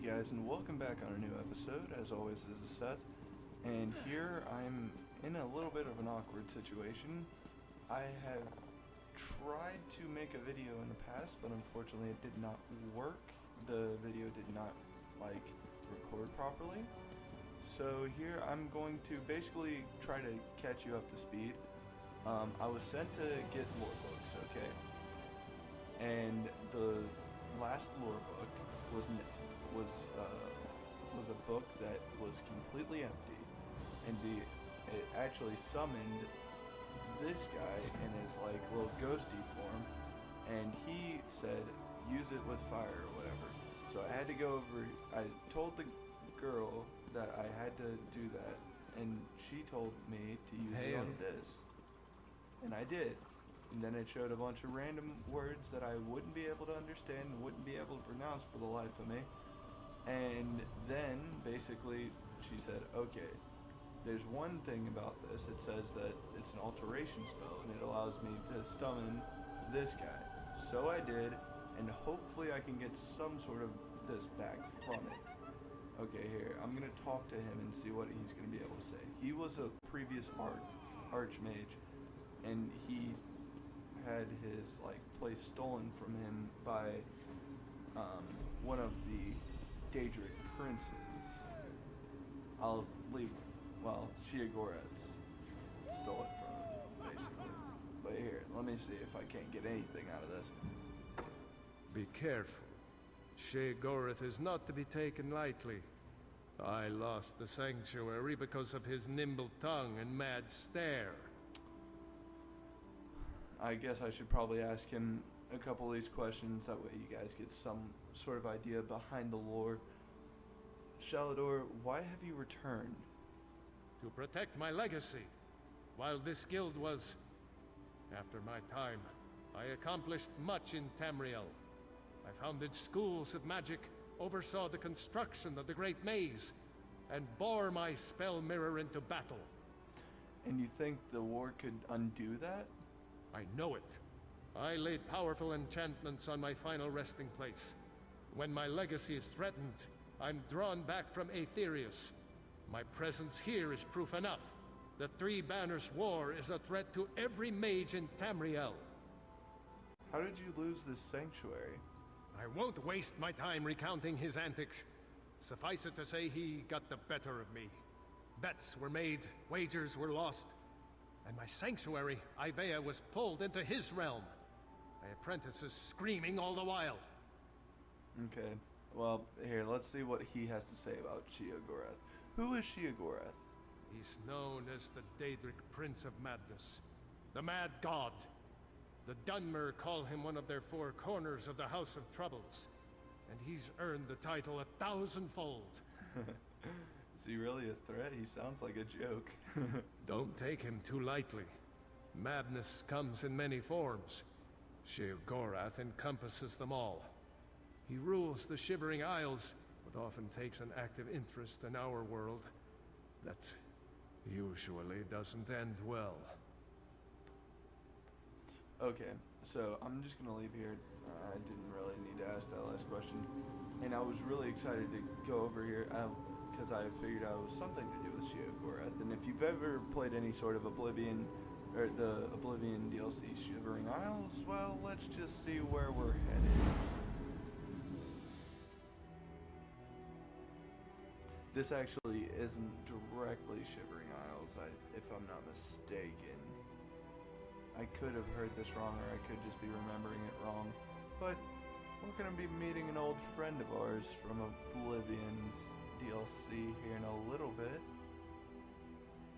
guys, and welcome back on a new episode. As always, this is Seth, and here I'm in a little bit of an awkward situation. I have tried to make a video in the past, but unfortunately it did not work. The video did not, record properly. So here I'm going to basically try to catch you up to speed. I was sent to get lore books, okay? And the last lore book was a book that was completely empty, and it actually summoned this guy in his little ghosty form, and he said use it with fire or whatever. So I had to go over. I told the girl that I had to do that, and she told me to use it on this, and I did. And then it showed a bunch of random words that I wouldn't be able to understand, wouldn't be able to pronounce for the life of me. And then, basically, she said, okay, there's one thing about this. It says that it's an alteration spell, and it allows me to summon this guy. So I did, and hopefully I can get some sort of this back from it. Okay, here, I'm going to talk to him and see what he's going to be able to say. He was a previous archmage, and he had his place stolen from him by one of the Daedric princes. Sheogorath stole it from him, basically. But here, let me see if I can't get anything out of this. Be careful. Sheogorath is not to be taken lightly. I lost the sanctuary because of his nimble tongue and mad stare. I guess I should probably ask him a couple of these questions, that way you guys get some sort of idea behind the lore. Shalador, why have you returned? To protect my legacy. While this guild was, after my time, I accomplished much in Tamriel. I founded schools of magic, oversaw the construction of the Great Maze, and bore my spell mirror into battle. And you think the war could undo that? I know it. I laid powerful enchantments on my final resting place. When my legacy is threatened, I'm drawn back from Aetherius. My presence here is proof enough. The Three Banners War is a threat to every mage in Tamriel. How did you lose this sanctuary? I won't waste my time recounting his antics. Suffice it to say, he got the better of me. Bets were made, wagers were lost, and my sanctuary, Ivea, was pulled into his realm. My apprentices screaming all the while. Okay, well, here, let's see what he has to say about Sheogorath. Who is Sheogorath? He's known as the Daedric Prince of Madness, the Mad God. The Dunmer call him one of their four corners of the House of Troubles, and he's earned the title 1,000-fold. Is he really a threat? He sounds like a joke. Don't take him too lightly. Madness comes in many forms. Sheogorath encompasses them all. He rules the Shivering Isles, but often takes an active interest in our world. That usually doesn't end well. Okay, so I'm just gonna leave here. I didn't really need to ask that last question. And I was really excited to go over here, because I figured out it was something to do with Sheogorath. And if you've ever played any sort of Oblivion, or the Oblivion DLC Shivering Isles, well, let's just see where we're headed. This actually isn't directly Shivering Isles, if I'm not mistaken. I could have heard this wrong, or I could just be remembering it wrong. But we're going to be meeting an old friend of ours from Oblivion's DLC here in a little bit.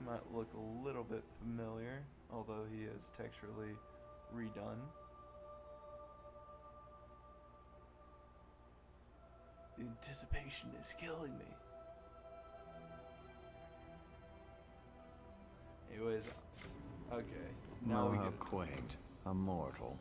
Might look a little bit familiar, although he is texturally redone. The anticipation is killing me. Anyways, okay. Now we get quaint, a mortal.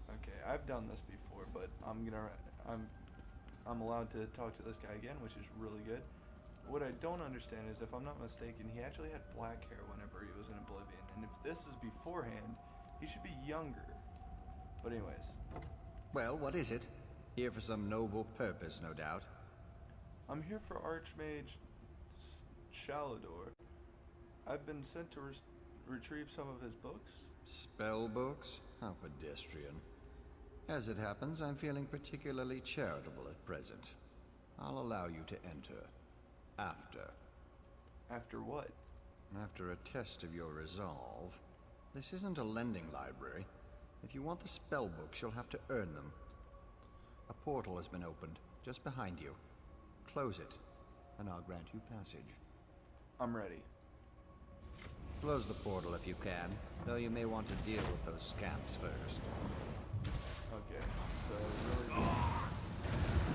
Okay, I've done this before, but I'm allowed to talk to this guy again, which is really good. What I don't understand is, if I'm not mistaken, he actually had black hair whenever he was in Oblivion, and if this is beforehand, he should be younger. But anyways. Well, what is it? Here for some noble purpose, no doubt. I'm here for Archmage Shalador. I've been sent to retrieve some of his books. Spell books? How pedestrian. As it happens, I'm feeling particularly charitable at present. I'll allow you to enter. After. After what? After a test of your resolve. This isn't a lending library. If you want the spell books, you'll have to earn them. A portal has been opened, just behind you. Close it, and I'll grant you passage. I'm ready. Close the portal if you can, though you may want to deal with those scamps first. Okay, so really, I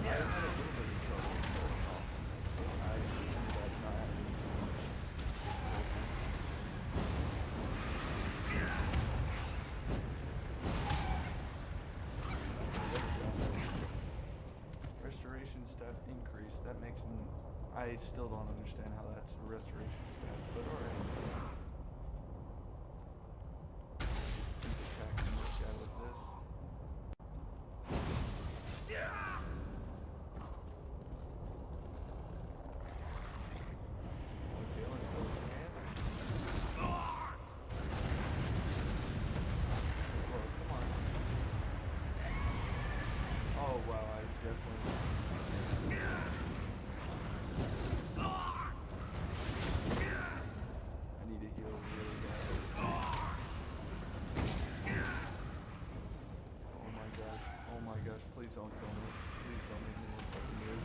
had a little bit of trouble starting off on this, but I ended up not having too much difficulty. Restoration staff increase. That makes I still don't understand how that's a restoration staff, but alright. Keep attacking this guy with this. Okay, let's go with scan. Whoa, come on. Oh wow, I definitely... I need to heal really bad. Oh my gosh, please don't kill me. Please don't make me look like a noob.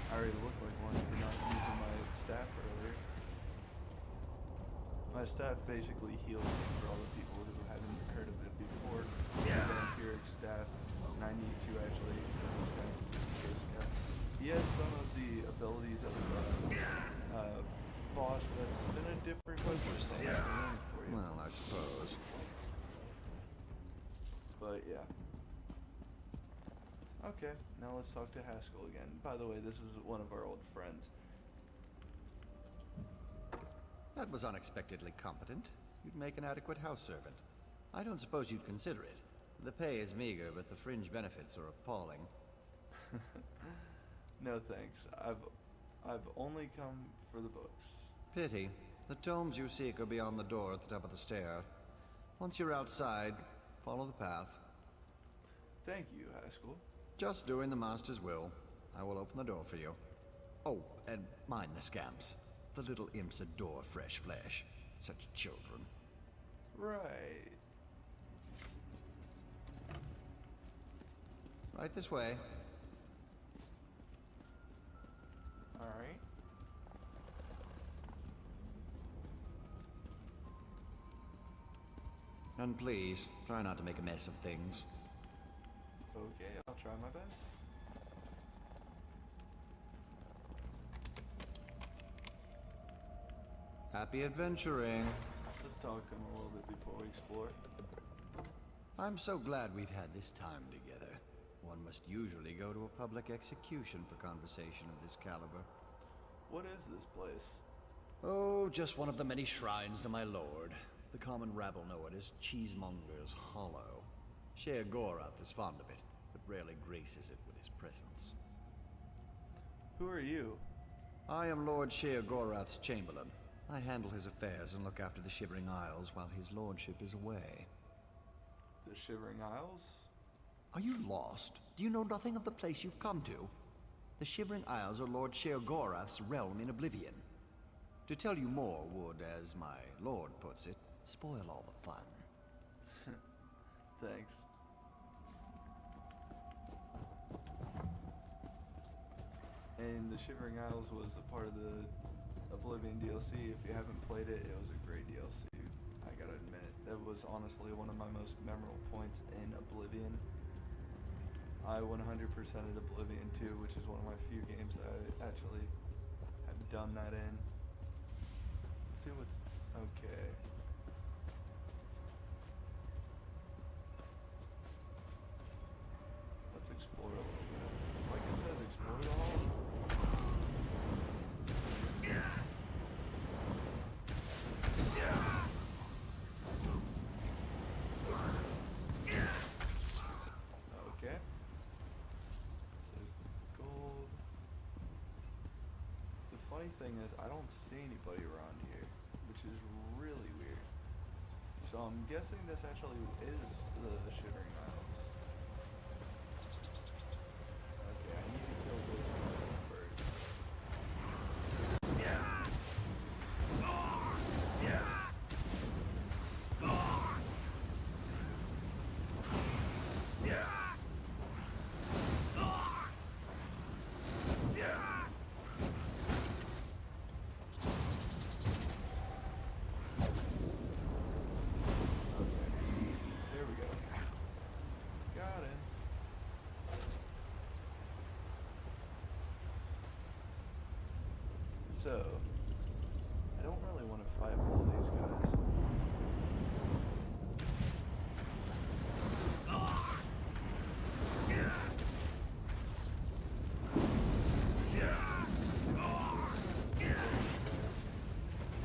I already look like one for not using my staff earlier. My staff basically heals me for all the people who haven't heard of it before. The vampiric staff, and I need to actually this guy. He has some of the abilities of the boss that's in a different question, so I'm not learning for you. Well, I suppose. But yeah. Okay, now let's talk to Haskell again. By the way, this is one of our old friends. That was unexpectedly competent. You'd make an adequate house servant. I don't suppose you'd consider it. The pay is meager, but the fringe benefits are appalling. No thanks. I've only come for the books. Pity. The tomes you seek are beyond the door at the top of the stair. Once you're outside, follow the path. Thank you, Haskell. Just doing the Master's will. I will open the door for you. Oh, and mind the scamps. The little imps adore fresh flesh. Such children. Right. Right this way. Alright. And please, try not to make a mess of things. Okay, I'll try my best. Happy adventuring. Let's talk to him a little bit before we explore. I'm so glad we've had this time together. One must usually go to a public execution for conversation of this caliber. What is this place? Oh, just one of the many shrines to my lord. The common rabble know it as Cheesemonger's Hollow. Shea Gorath is fond of it, but rarely graces it with his presence. Who are you? I am Lord Shea Gorath's Chamberlain. I handle his affairs and look after the Shivering Isles while his lordship is away. The Shivering Isles? Are you lost? Do you know nothing of the place you've come to? The Shivering Isles are Lord Shea Gorath's realm in oblivion. To tell you more would, as my lord puts it, spoil all the fun. Thanks. And the Shivering Isles was a part of the Oblivion DLC. If you haven't played it, it was a great DLC. I gotta admit, that was honestly one of my most memorable points in Oblivion. I 100%ed Oblivion 2, which is one of my few games that I actually have done that in. Let's see what's... okay. Let's explore a little bit. Like it says, explore the hall. funny thing is, I don't see anybody around here, which is really weird. So I'm guessing this actually is the Shivering Isles. Okay, I need to kill this guy first. There we go. Got it. So, I don't really want to fight all these guys.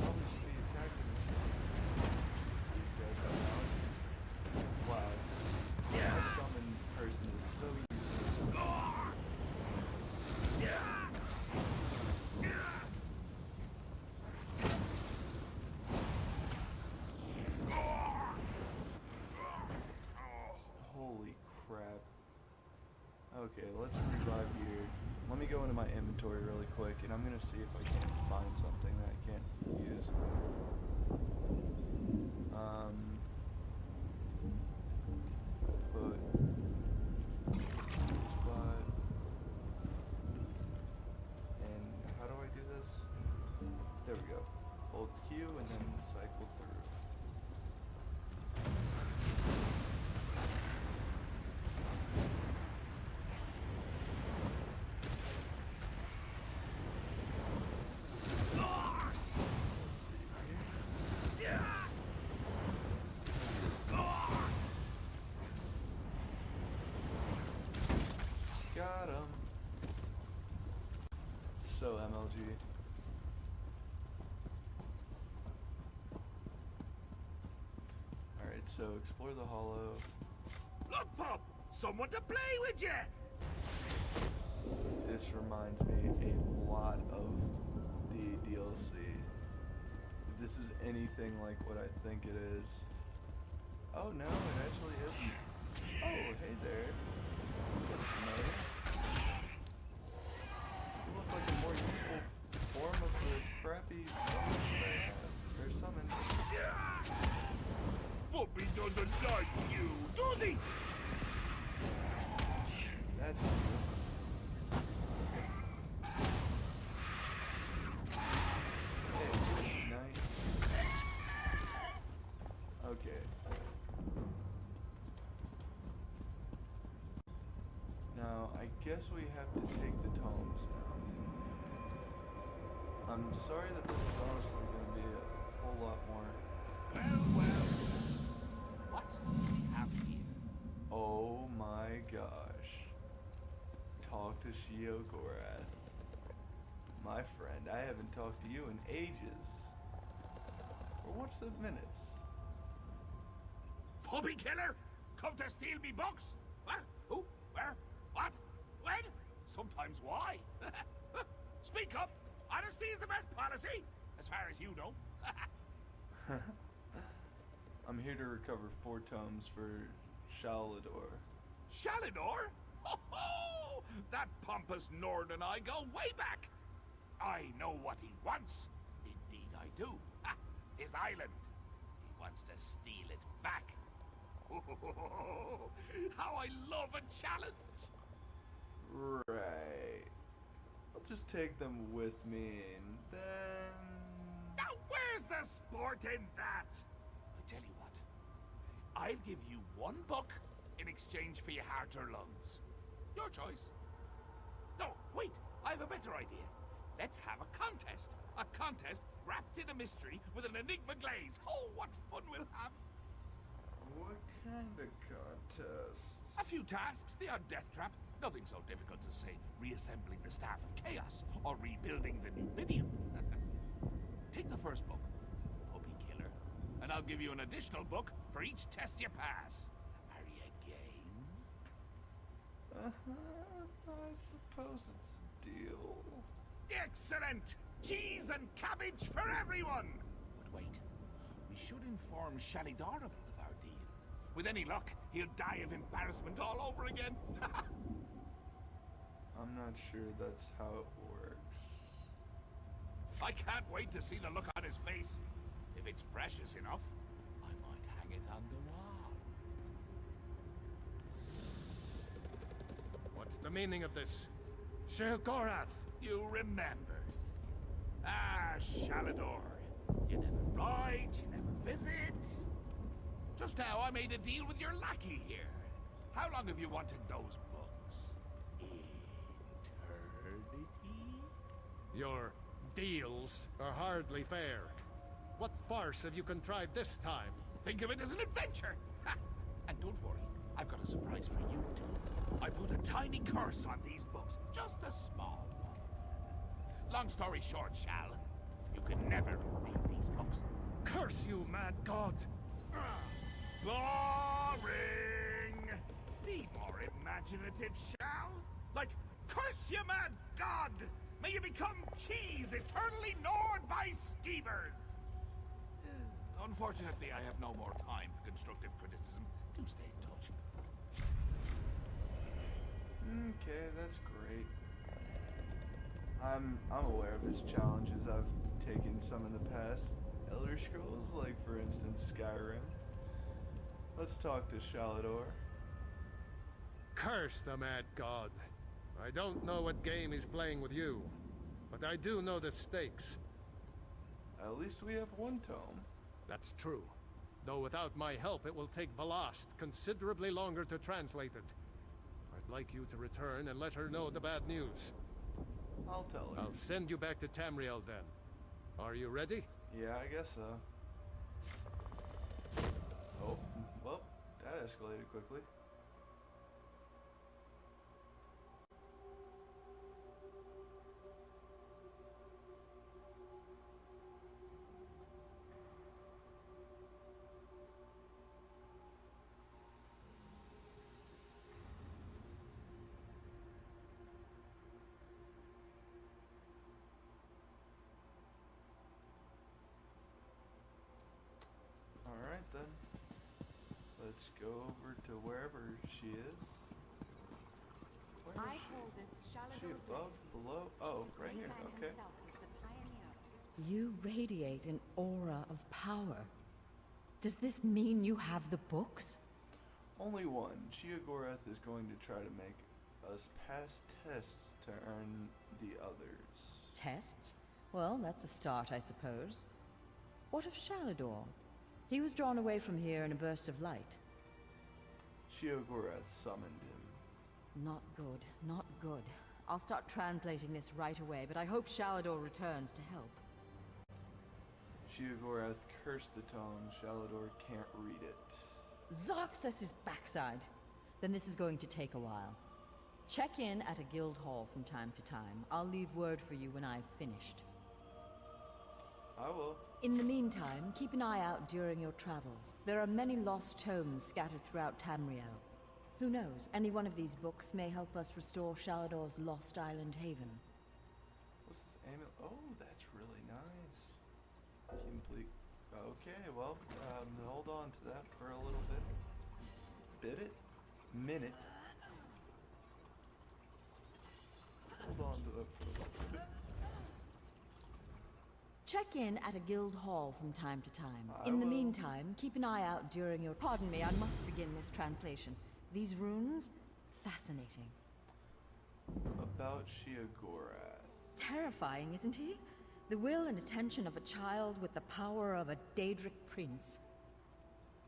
Probably should be attacking these guys right now. Wow. My summon person is so useless. Holy crap. Okay, let's revive here. Let me go into my inventory really quick, and I'm gonna see if I can find something that I can't use. Put spot. And how do I do this? There we go. Hold Q and then cycle through. Let's see here. Got him. So MLG. Alright, so explore the hollow. Look, Pop! Someone to play with you! This reminds me a lot of the DLC. If this is anything like what I think it is. Oh no, it actually isn't. Oh, hey there. Familiar? You look like a more useful form of the crappy summon that I have. Or summon. Puppy doesn't like you, does he? That's not good. Hey, good night. Okay. Now, I guess we have to take the tomes now. I'm sorry that this is honestly going to be a whole lot more. Well. What do we have here? Oh my gosh. Talk to Shio Gorath. My friend, I haven't talked to you in ages. Or what's the minutes? Puppy killer? Come to steal me books? What? Who? Where? What? When? Sometimes why? Speak up! Honesty is the best policy, as far as you know. I'm here to recover 4 tomes for Shalador. Shalinor? Ho ho! That pompous Nord and I go way back. I know what he wants. Indeed I do. Ha! His island. He wants to steal it back. How I love a challenge. Right. I'll just take them with me and then... Now where's the sport in that? I tell you what. I'll give you 1 book in exchange for your heart or lungs. Your choice. No, wait. I have a better idea. Let's have a contest. A contest wrapped in a mystery with an enigma glaze. Oh, what fun we'll have. What kind of contest? A few tasks, the odd death trap. Nothing so difficult to say reassembling the Staff of Chaos or rebuilding the Numidium. Take the first book, Puppy Killer, and I'll give you an additional book for each test you pass. Are you game? Uh-huh. I suppose it's a deal. Excellent! cheese and cabbage for everyone! But wait, we should inform Shalidorable of our deal. With any luck, he'll die of embarrassment all over again. I'm not sure that's how it works. I can't wait to see the look on his face. If it's precious enough, I might hang it on the wall. What's the meaning of this? Sheogorath! You remembered. Ah, Shalador. You never write, you never visit. Just now I made a deal with your lackey here. How long have you wanted those books? Eternity? Your deals are hardly fair. What farce have you contrived this time? Think of it as an adventure! Ha! And don't worry, I've got a surprise for you too. I put a tiny curse on these books, just a small one. Long story short, Shal, you can never read these books. Curse you, mad god! Boring! Be more imaginative, Shal. Like, curse you, mad god! May you become cheese eternally gnawed by skeevers! Unfortunately, I have no more time for constructive criticism. Do stay in touch. Okay, that's great. I'm aware of his challenges. I've taken some in the past. Elder Scrolls, like for instance Skyrim. Let's talk to Shalador. Curse the mad god. I don't know what game he's playing with you, but I do know the stakes. At least we have one tome. That's true. Though without my help, it will take Velast considerably longer to translate it. I'd like you to return and let her know the bad news. I'll tell her. I'll send you back to Tamriel then. Are you ready? Yeah, I guess so. Oh, well, that escalated quickly. Alright then. Let's go over to wherever she is. Where I is she? call this Is she Shalador's above? Below? Oh, right here. Okay. You radiate an aura of power. Does this mean you have the books? Only one. Sheogorath is going to try to make us pass tests to earn the others. Tests? Well, that's a start, I suppose. What of Shalador? He was drawn away from here in a burst of light. Sheogorath summoned him. Not good, not good. I'll start translating this right away, but I hope Shalador returns to help. Sheogorath cursed the tome. Shalador can't read it. Zarxus' backside. Then this is going to take a while. Check in at a guild hall from time to time. I'll leave word for you when I've finished. I will. In the meantime, keep an eye out during your travels. There are many lost tomes scattered throughout Tamriel. Who knows, any one of these books may help us restore Shalador's lost island haven. What's this amulet? Oh, that's really nice. Complete. Okay, well, hold on to that for a little bit. Minute. Hold on to it for a little bit. Check in at a guild hall from time to time. I In the will. meantime, keep an eye out during your... Pardon me, I must begin this translation. These runes? Fascinating. About Sheogorath. Terrifying, isn't he? The will and attention of a child with the power of a Daedric prince.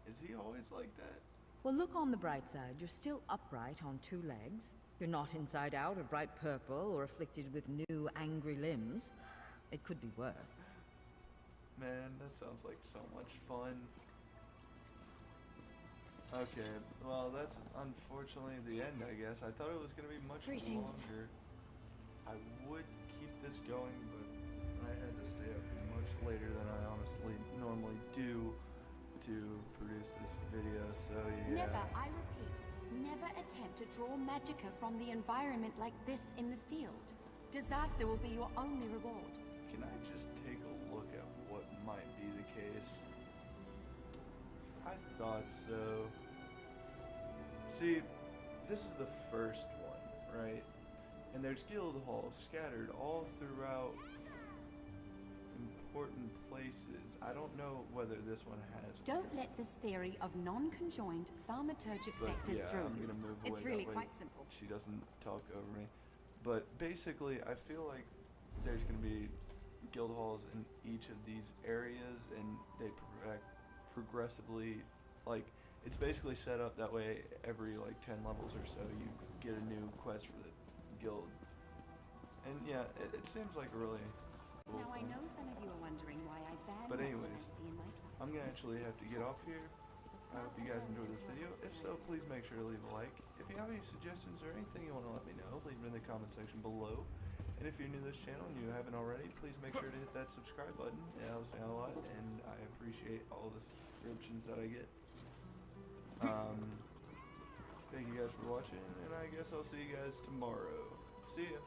Is he always like that? Well, look on the bright side. You're still upright on two legs. You're not inside out or bright purple or afflicted with new angry limbs. It could be worse. Man, that sounds like so much fun. Okay, well, that's unfortunately the end, I guess. I thought it was going to be much Greetings. longer. I would keep this going, but I had to stay up much later than I honestly normally do to produce this video, so yeah. Never, I repeat, never attempt to draw magicka from the environment like this in the field. Disaster will be your only reward. can I just take a look at what might be the case? I thought so. See, this is the first one, right? And there's guild halls scattered all throughout important places. I don't know whether this one has one. Don't let this theory of non-conjoined thaumaturgic But vectors yeah, through I'm you. gonna move away It's really that way. quite simple. She doesn't talk over me. But basically, I feel like there's gonna be guild halls in each of these areas, and they progressively, like, it's basically set up that way every like 10 levels or so you get a new quest for the guild. And yeah, it seems like a really cool Now, I thing. know some of you are wondering why I ban But anyways, necromancy in my class. I'm gonna actually have to get off here. I hope you guys enjoyed this video. If so, please make sure to leave a like. If you have any suggestions or anything you want to let me know, leave it in the comment section below. And if you're new to this channel and you haven't already, please make sure to hit that subscribe button. It helps me out a lot, and I appreciate all the subscriptions that I get. Thank you guys for watching, and I guess I'll see you guys tomorrow. See ya!